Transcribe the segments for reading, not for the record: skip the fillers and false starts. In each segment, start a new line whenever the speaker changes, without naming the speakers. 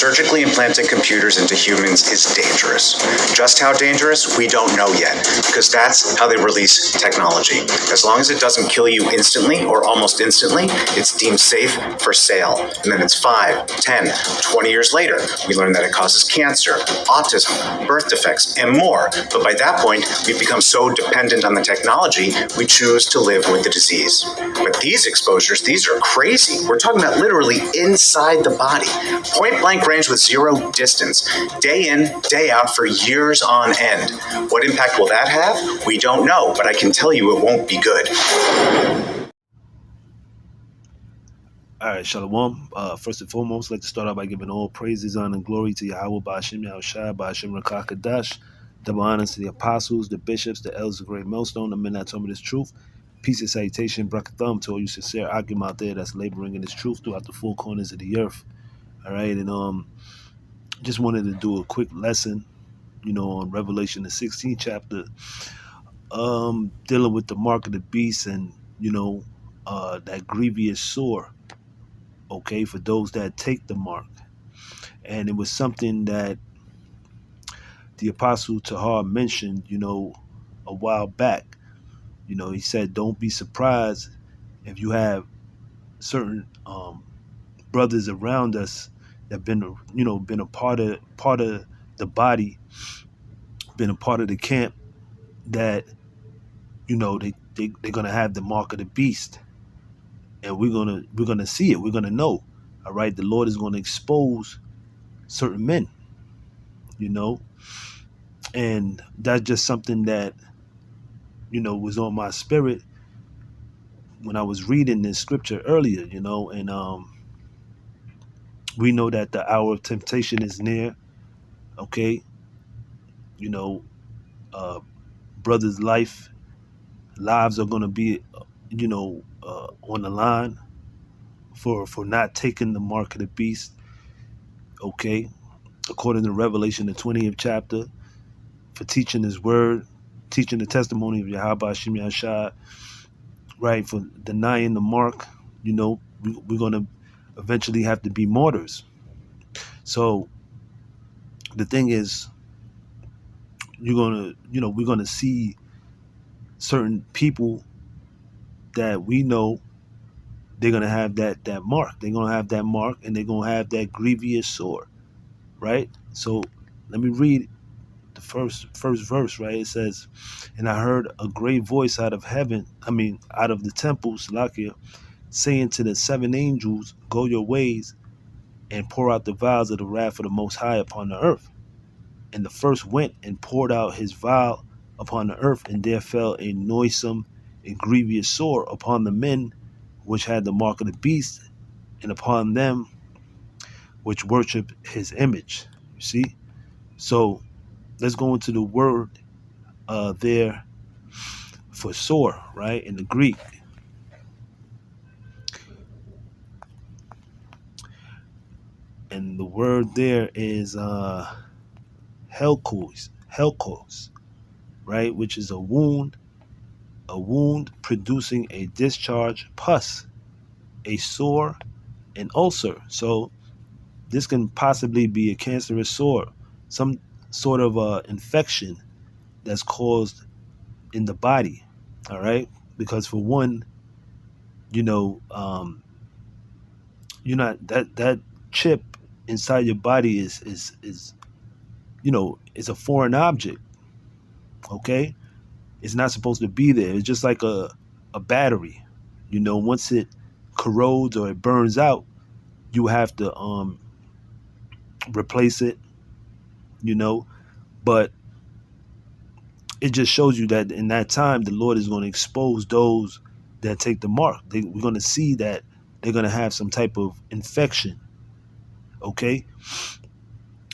Surgically implanting computers into humans is dangerous. Just how dangerous, we don't know yet, because that's how they release technology. As long as it doesn't kill you instantly or almost instantly, it's deemed safe for sale. And then it's 5, 10, 20 years later, we learn that it causes cancer, autism, birth defects, and more. But by that point, we've become so dependent on the technology, we choose to live with the disease. But these exposures, these are crazy. We're talking about literally inside the body. Point blank range with zero distance, day in, day out for years on end. What impact will that have? We don't know, but I can tell you it won't be good.
All right, Shalawam. First and foremost, I'd like to start out by giving all praises, honor, and glory to YAHAWAH, BaHashem, YAHAWASHI, BaHashem Rakakadash. Double honors to the apostles, the bishops, the elders of Great Millstone, the men that told me this truth. Peace and salutation, brakathum to all you sincere Akim out there that's laboring in this truth throughout the four corners of the earth. All right, and just wanted to do a quick lesson, on Revelation, the 16th chapter, dealing with the mark of the beast and, that grievous sore, okay, for those that take the mark. And it was something that the Apostle Tahar mentioned, a while back. He said, don't be surprised if you have certain brothers around us that been a part of the body, been a part of the camp, that they're gonna have the mark of the beast, and we're gonna see it. We're gonna know. All right, the Lord is gonna expose certain men, and that's just something that was on my spirit when I was reading this scripture earlier, and we know that the hour of temptation is near. Okay, brothers' lives are going to be, on the line for not taking the mark of the beast. Okay, according to Revelation, the 20th chapter, for teaching His word, teaching the testimony of Yahweh Shimei Shai, right? For denying the mark, we're going to eventually have to be martyrs. So the thing is, we're going to see certain people that we know they're going to have that mark. They're going to have that mark, and they're going to have that grievous sore, right? So let me read the first verse, right? It says, and I heard a great voice out of the temple, Salakia, saying to the 7 angels, go your ways and pour out the vials of the wrath of the Most High upon the earth. And the first went and poured out his vial upon the earth, and there fell a noisome and grievous sore upon the men which had the mark of the beast, and upon them which worship his image. You see? So let's go into the word there for sore, right, in the Greek. And the word there is helkos, right, which is a wound producing a discharge, pus, a sore, an ulcer. So this can possibly be a cancerous sore, some sort of infection that's caused in the body. All right, because for one, that chip inside your body is a foreign object. Okay, it's not supposed to be there. It's just like a battery. Once it corrodes or it burns out, you have to replace it. But it just shows you that in that time the Lord is going to expose those that take the mark. We're going to see that they're going to have some type of infection. Okay,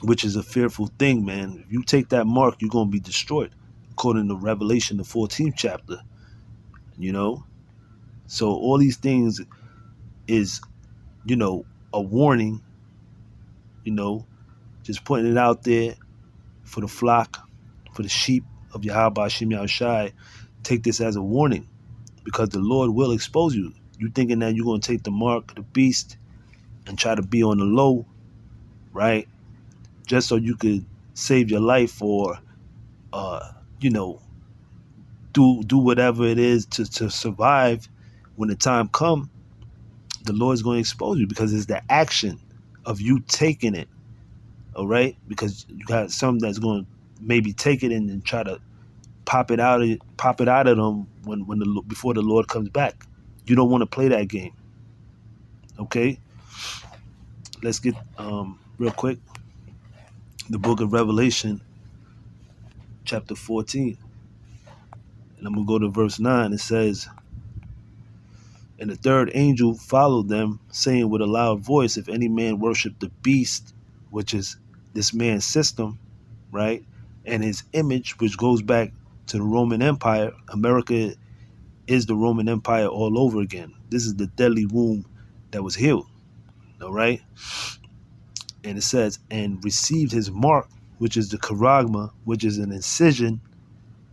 which is a fearful thing, man. If you take that mark, you're going to be destroyed, according to Revelation, the 14th chapter. So all these things is, a warning, just putting it out there for the flock, for the sheep of Yahweh Shimei Shai. Take this as a warning, because the Lord will expose you. You thinking that you're going to take the mark of the beast and try to be on the low, right? Just so you could save your life or, you know, do whatever it is to survive. When the time come, the Lord's going to expose you, because it's the action of you taking it. All right, because you got some that's going to maybe take it and try to pop it out of them when before the Lord comes back. You don't want to play that game. Okay, let's get real quick the book of Revelation, chapter 14, and I'm gonna go to verse 9. It says, "And the third angel followed them, saying with a loud voice, if any man worship the beast, which is this man's system, right, and his image, which goes back to the Roman Empire. America is the Roman Empire all over again. This is the deadly wound that was healed." All right. And it says, "and received his mark, which is the charagma, which is an incision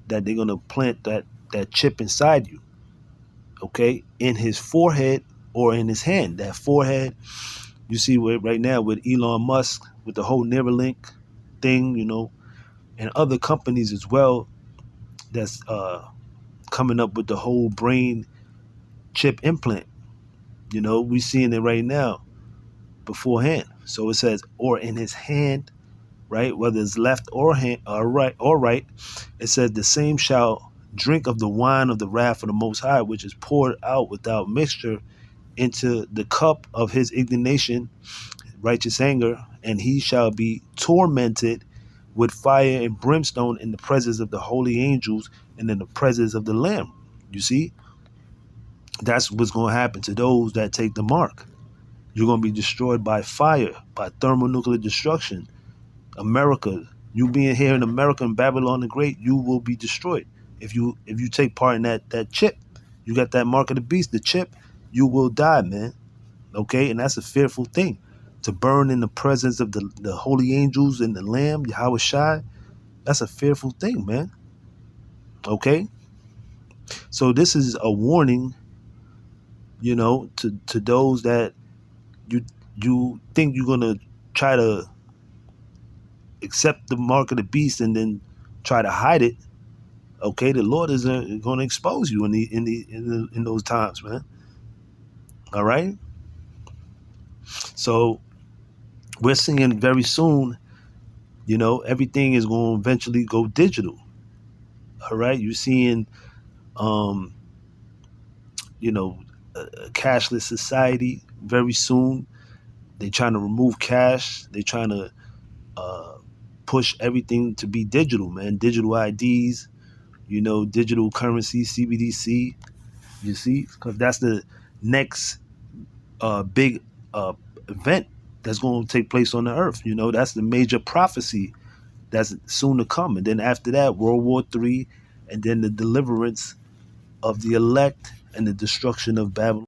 that they're going to plant that chip inside you. Okay. In his forehead or in his hand. That forehead, you see right now with Elon Musk, with the whole Neuralink thing, you know, and other companies as well that's coming up with the whole brain chip implant. You know, we're seeing it right now beforehand. So it says, or in his hand, right? Whether it's left or hand or right. It says, the same shall drink of the wine of the wrath of the Most High, which is poured out without mixture into the cup of his indignation, righteous anger, and he shall be tormented with fire and brimstone in the presence of the holy angels and in the presence of the Lamb. You see, that's what's going to happen to those that take the mark. You're going to be destroyed by fire, by thermonuclear destruction. America, you being here in America and Babylon the Great, you will be destroyed. If you take part in that chip, you got that mark of the beast, the chip, you will die, man. Okay, and that's a fearful thing. To burn in the presence of the holy angels and the Lamb, YAHAWASHI, that's a fearful thing, man. Okay? So this is a warning, you know, to those that you think you're gonna try to accept the mark of the beast and then try to hide it. Okay, the Lord is going to expose you in those times, man. All right. So we're seeing very soon, you know, everything is going to eventually go digital. All right, you're seeing, you know, a cashless society very soon. They're trying to remove cash. They're trying to push everything to be digital, man. Digital IDs, you know, digital currency, CBDC. You see, because that's the next big event that's going to take place on the earth. You know, that's the major prophecy that's soon to come. And then after that, World War III, and then the deliverance of the elect and the destruction of Babylon.